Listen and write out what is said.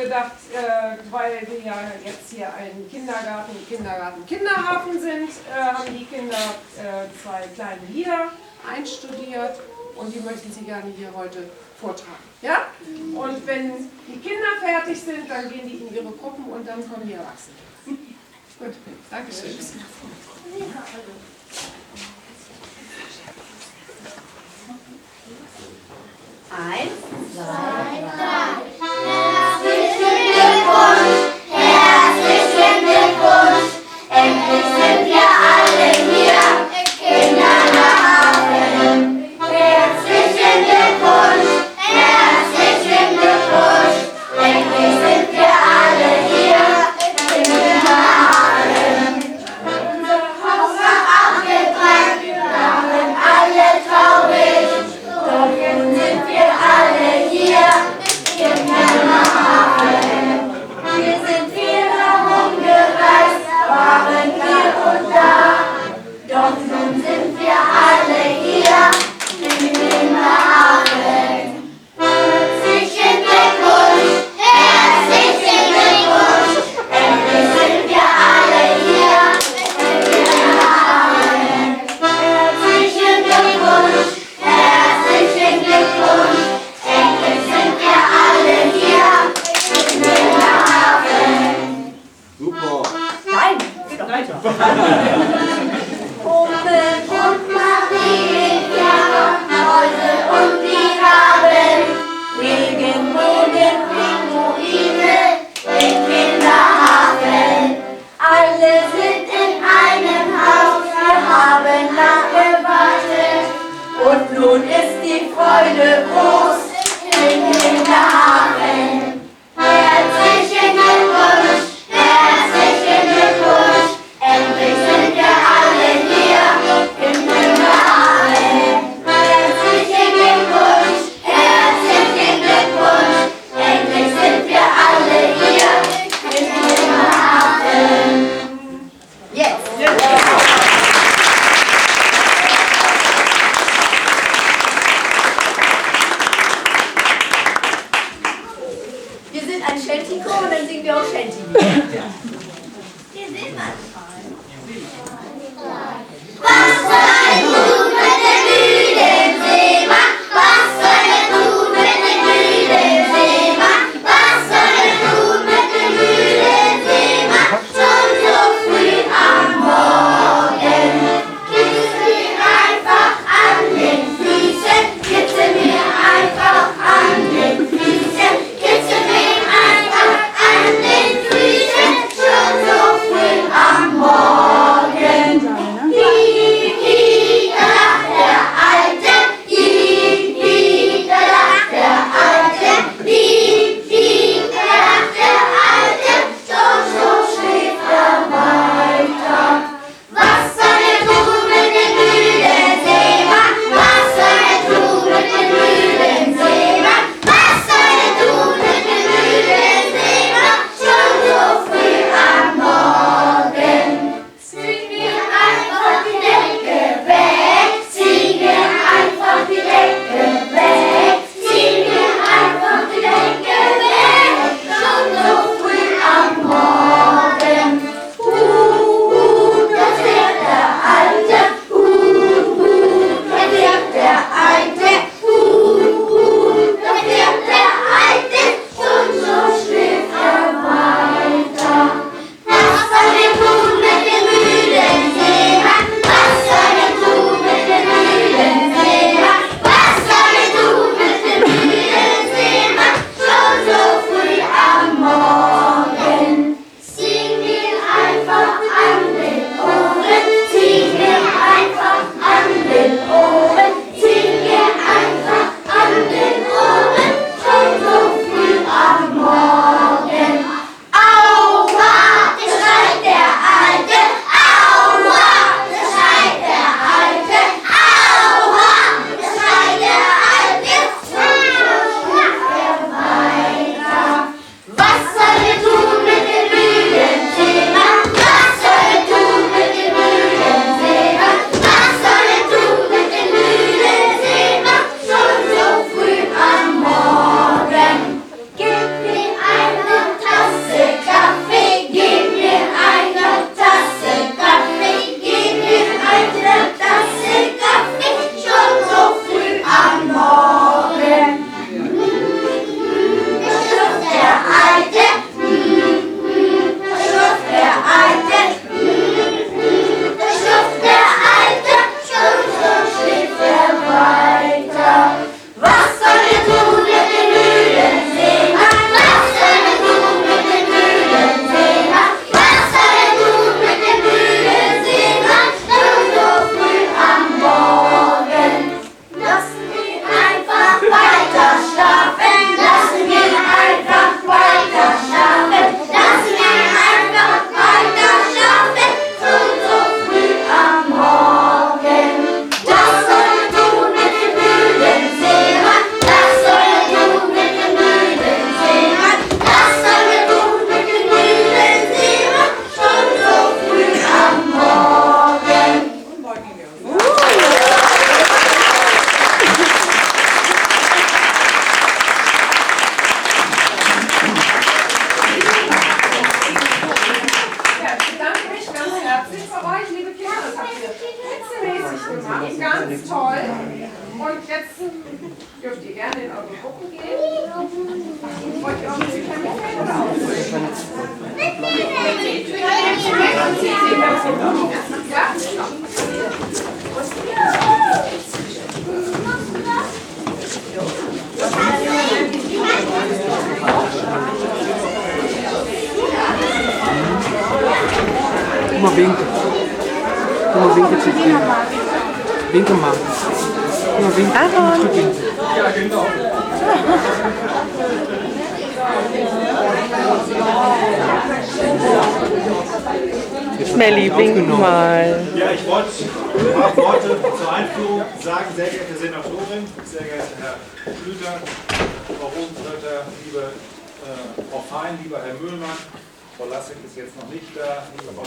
gedacht, weil wir ja jetzt hier ein Kinderhafen sind, haben die Kinder 2 kleine Lieder einstudiert und die möchten sie gerne hier heute vortragen. Ja? Und wenn die Kinder fertig sind, dann gehen die in ihre Gruppen und dann kommen die Erwachsenen. Gut, danke schön. 1, 2, 3. Herzlichen Glückwunsch, herzlichen Glückwunsch. Endlich sind wir alle hier im Kinderhafen. Herzlichen Glückwunsch, herzlichen Glückwunsch. Endlich sind wir alle hier im Kinderhafen. Unser Haus war abgebrannt, waren alle traurig. Doch jetzt sind wir alle hier im Kinderhafen. Wir sind viel herumgereist, waren hier und da. Doch nun sind wir alle hier im Kinderhafen. Herzlichen Glückwunsch, herzlichen Glückwunsch. Endlich sind wir alle hier im Kinderhafen. Herzlichen Glückwunsch. Herzlichen Glückwunsch, endlich sind wir alle hier im Kinderhafen. Super. Nein, geht doch weiter. Puppen und Maria, Mäuse und die Raben, Regenbogen, Pinguine im Kinderhafen. Alle sind in einem Haus, wir haben lange gewartet. Und nun ist die Freude groß im Kinderhafen. Herzlichen Glückwunsch, herzlichen Glückwunsch. Endlich sind wir alle hier im Kinderhafen. Herzlichen Glückwunsch, herzlichen Glückwunsch. Endlich sind wir alle hier im Kinderhafen. Jetzt. Wir sind ein Shanty-Chor und dann singen wir auch Shanty-Lieder. Was soll er tun, wenn der müde Seemann? Was soll er tun, wenn der müde Seemann? Was soll er tun, wenn der müde Seemann? Schon so früh am Morgen. Kitzel mir einfach an den Füßen, kitzel mir einfach an den Füßen, kitzel mir einfach an den Füßen. Schon so früh am Mal winken. Mal winken zu dir. Winken mal. Mal winken. Aaron. Ja, genau. Melli, wink mal. Ja, ich wollte ein paar Worte zur Einführung sagen. Sehr geehrte Senatorin, sehr geehrter Herr Schlüter, Frau Rosenflöter, liebe Frau Fein, lieber Herr Mühlmann, Frau Lassig ist jetzt noch nicht da, liebe Frau